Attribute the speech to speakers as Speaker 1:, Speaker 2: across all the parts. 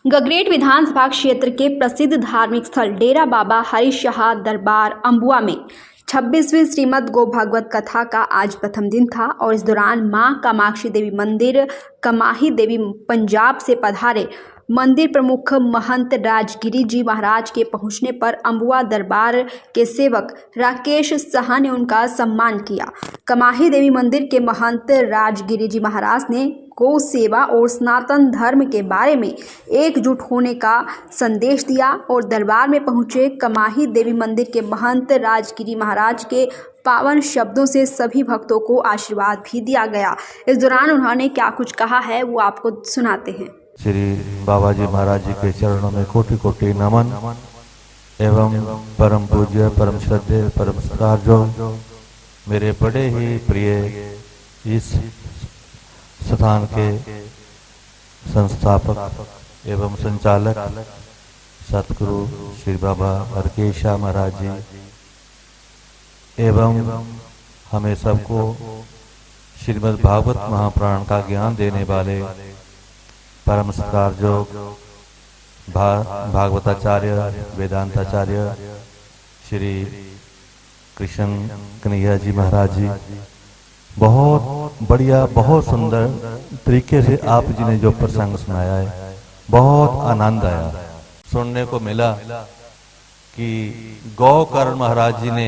Speaker 1: गगरेट विधानसभा क्षेत्र के प्रसिद्ध धार्मिक स्थल डेरा बाबा हरिशाह दरबार अम्बुआ में 26वीं श्रीमद् गौ भागवत कथा का आज प्रथम दिन था और इस दौरान मां कामाक्षी देवी मंदिर कमाही देवी पंजाब से पधारे मंदिर प्रमुख महंत राजगिरी जी महाराज के पहुंचने पर अम्बुआ दरबार के सेवक राकेश साहा ने उनका सम्मान किया। कमाही देवी मंदिर के महंत राजगिरी जी महाराज ने गौ सेवा और सनातन धर्म के बारे में एकजुट होने का संदेश दिया और दरबार में पहुंचे कमाही देवी मंदिर के महंत राजगिरी महाराज के पावन शब्दों से सभी भक्तों को आशीर्वाद भी दिया गया। इस दौरान उन्होंने क्या कुछ कहा है वो आपको सुनाते हैं।
Speaker 2: श्री बाबा जी महाराज जी के चरणों में कोटि कोटि नमन एवं परम पूज्य परम श्रद्धेय परम सत्कार जो मेरे बड़े ही प्रिय इस स्थान के संस्थापक एवं संचालक सतगुरु श्री बाबा हरकेशा महाराज जी एवं हमें सबको श्रीमद् भागवत महापुराण का ज्ञान देने वाले परम सत्कार जो भागवताचार्य वेदांताचार्य श्री कृष्ण कन्हैया जी महाराज जी, बहुत बढ़िया बहुत सुंदर तरीके से आप जी ने जो प्रसंग सुनाया है, बहुत आनंद आया। सुनने को मिला कि गौकर्ण महाराज जी ने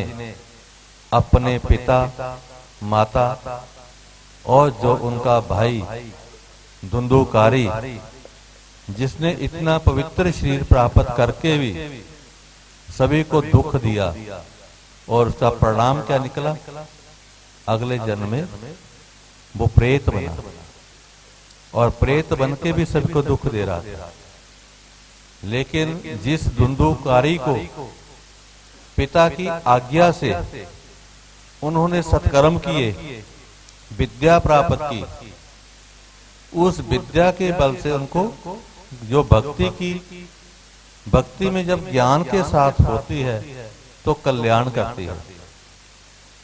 Speaker 2: अपने पिता माता और जो उनका भाई धुंधुकारी जिसने इतना पवित्र शरीर प्राप्त करके भी सभी को दुख दिया और उसका परिणाम क्या निकला, अगले जन्म में वो प्रेत बना और प्रेत बन के भी सभी को दुख दे रहा था। लेकिन जिस धुंधुकारी को पिता की आज्ञा से उन्होंने सत्कर्म किए, विद्या प्राप्त की, उस विद्या के बल से उनको जो भक्ति में जब ज्ञान के साथ होती है तो कल्याण करती है।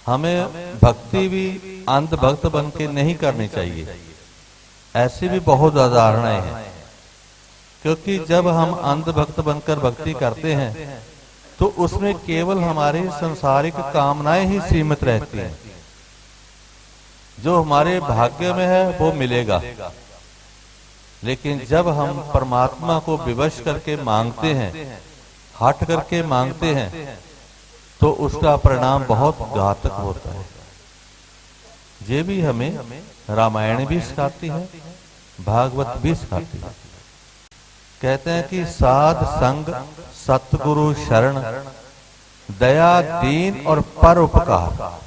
Speaker 2: हमें भक्ति भी अंध भक्त बन के नहीं करनी चाहिए। ऐसी भी बहुत उदाहरणाएं हैं, क्योंकि जब हम अंध भक्त बनकर भक्ति करते हैं तो उसमें केवल हमारी सांसारिक कामनाएं ही सीमित रहती हैं। जो हमारे भाग्य में है वो मिलेगा, लेकिन जब हम परमात्मा को विवश करके मांगते हैं, हट करके मांगते हैं, तो उसका परिणाम बहुत घातक होता है। ये भी हमें रामायण भी सिखाती है, भागवत भी सिखाती है। कहते हैं कि साध संग सतगुरु शरण दया दीन और परोपकार।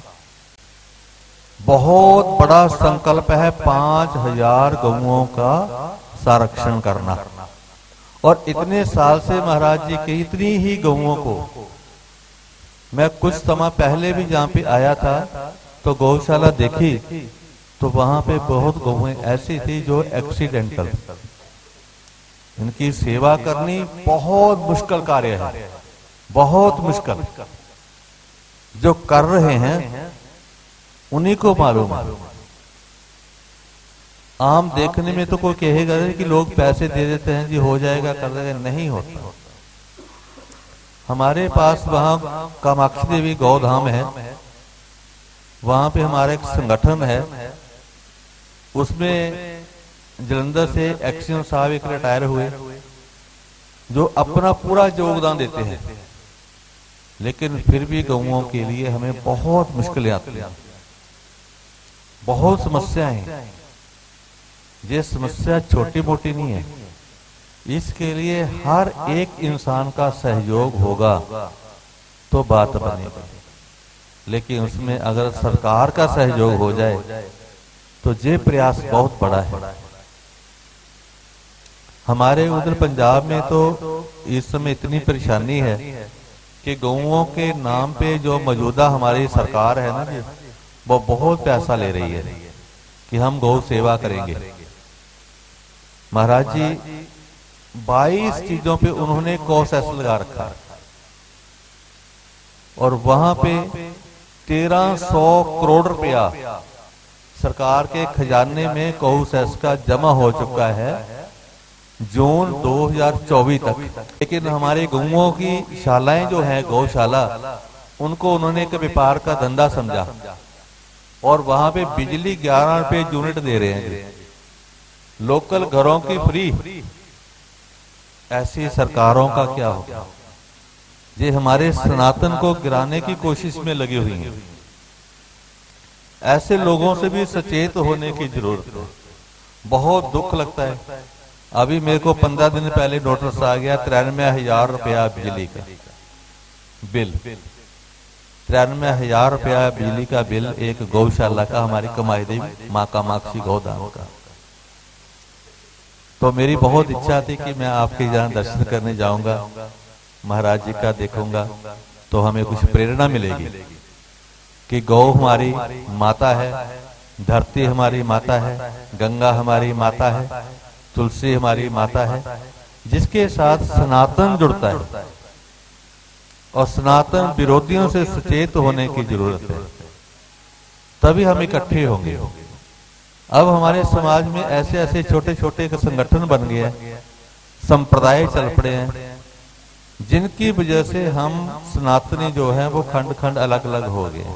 Speaker 2: बहुत बड़ा संकल्प है 5000 गौओं का संरक्षण करना, और इतने साल से महाराज जी की इतनी ही गौओं को, मैं कुछ समय पहले भी जहाँ पे आया था तो गौशाला देखी तो वहां पे बहुत गौएं ऐसी थी जो एक्सीडेंटल। इनकी सेवा करनी बहुत मुश्किल कार्य है, बहुत मुश्किल। जो कर रहे हैं उन्हीं को मालूम है। आम देखने में तो कोई कहेगा कि लोग पैसे दे देते हैं जी हो जाएगा कर देगा, नहीं होता। हमारे पास वहां कामाक्षी देवी गौधाम है, वहां पे हमारा एक संगठन है, उसमें जलंधर से एक्शन साहब एक रिटायर हुए जो अपना पूरा योगदान देते हैं, लेकिन फिर भी गौओं के लिए हमें बहुत मुश्किलें आती हैं, बहुत समस्याएं हैं। ये समस्या छोटी मोटी नहीं है, इसके लिए हर एक इंसान का सहयोग होगा तो बात बनेगी। लेकिन उसमें अगर सरकार का सहयोग हो जाए तो ये प्रयास बहुत बड़ा है। हमारे उधर पंजाब में तो इस समय इतनी परेशानी है कि गौओं के नाम पे जो मौजूदा हमारी सरकार है ना जी, वो बहुत पैसा ले रही है कि हम गौ सेवा करेंगे। महाराज जी 22 चीजों पे उन्होंने कॉसेस लगा रखा और वहां पे 1300 करोड़ रुपया सरकार के खजाने में कॉसेस का जमा हो चुका है। जून 2024 तक। लेकिन हमारे गौओं की शालाएं जो हैं, गौशाला, उनको उन्होंने एक व्यापार का धंधा समझा और वहां पे बिजली 11 रुपए यूनिट दे रहे हैं, लोकल घरों की फ्री। ऐसी सरकारों का क्या होगा? ये हमारे सनातन को गिराने की कोशिश में लगी हुई हैं। ऐसे लोगों से भी सचेत होने की जरूरत है। बहुत दुख लगता है। अभी मेरे को 15 दिन पहले नोटिस आ गया 93,000 रुपया बिजली का बिल। 93,000 रुपया बिजली का बिल एक गौशाला का, हमारी कमाई देवी माँ कामाक्षी गौधाम का। तो मेरी बहुत इच्छा थी कि मैं आपके यहाँ दर्शन करने जाऊंगा, महाराज जी का देखूंगा, तो हमें कुछ प्रेरणा मिलेगी कि गौ हमारी माता है, धरती हमारी माता है, गंगा हमारी माता है, तुलसी हमारी माता है, जिसके साथ सनातन जुड़ता है। और सनातन विरोधियों से सचेत होने की जरूरत है, तभी हम इकट्ठे होंगे। अब हमारे समाज में ऐसे ऐसे छोटे छोटे संगठन बन गए हैं, संप्रदाय चल पड़े हैं, जिनकी वजह से हम सनातनी जो है वो खंड खंड अलग अलग हो गए।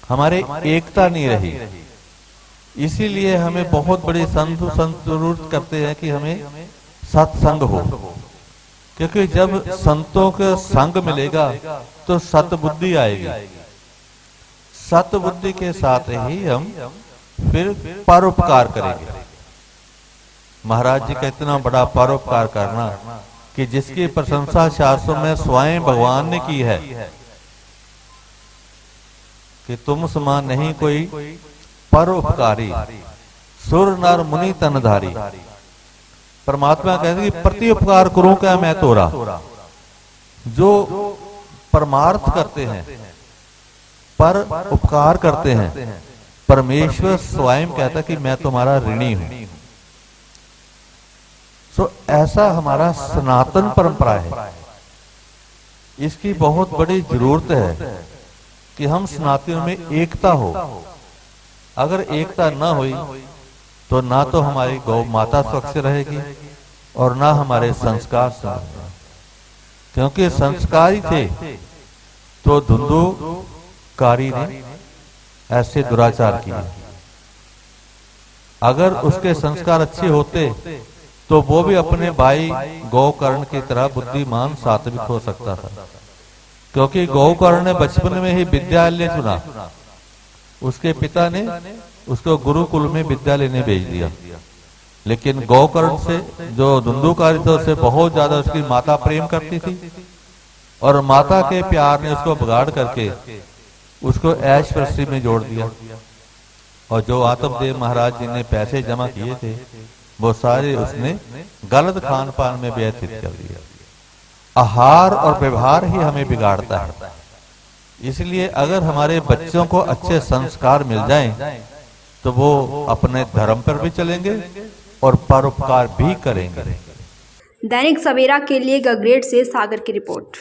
Speaker 2: हमारे एकता नहीं रही। इसीलिए हमें बहुत बड़ी संत जरूरत करते हैं कि हमें सत्संग हो, क्योंकि जब संतों का संग मिलेगा तो सतबुद्धि आएगी। सतबुद्धि के साथ ही हम फिर परोपकार करेंगे। महाराज जी का इतना बड़ा परोपकार करना कि जिसकी प्रशंसा शास्त्रों में स्वयं भगवान ने की है कि तुम समान नहीं कोई परोपकारी, सुर नर मुनि तनधारी। परमात्मा कहते हैं कि प्रति उपकार करूं क्या मैं तोरा। जो परमार्थ करते हैं, पर उपकार करते हैं, परमेश्वर स्वयं कहता है कि मैं तुम्हारा ऋणी हूं। सो ऐसा हमारा सनातन परंपरा है। इसकी बहुत बड़ी जरूरत है कि हम सनातन में एकता हो। अगर एकता न हुई तो ना तो हमारी गौ माता स्वच्छ रहेगी और ना हमारे संस्कार स्वच्छ, क्योंकि संस्कारी थे तो धुंधुकारी ने ऐसे दुराचार किए। अगर उसके संस्कार अच्छे होते तो वो भी अपने भाई गौकर्ण की तरह बुद्धिमान सात्विक हो सकता था, क्योंकि गौकर्ण ने बचपन में ही विद्यालय चुना। उसके पिता ने उसको गुरुकुल में विद्या लेने भेज दिया, लेकिन गौकर्ण से जो धुंधुकारी थे उससे बहुत ज्यादा उसकी माता प्रेम करती थी, और माता के प्यार ने उसको बिगाड़ करके उसको ऐश प्रस्ती में जोड़ दिया। और जो आत्मदेव महाराज जी ने पैसे जमा किए थे वो सारे उसने गलत खान पान में व्यतीत कर दिया। आहार और व्यवहार ही हमें बिगाड़ता है। इसलिए अगर हमारे बच्चों को अच्छे संस्कार मिल जाएं तो वो अपने धर्म पर भी चलेंगे और परोपकार भी करेंगे।
Speaker 1: दैनिक सवेरा के लिए गगरेट से सागर की रिपोर्ट।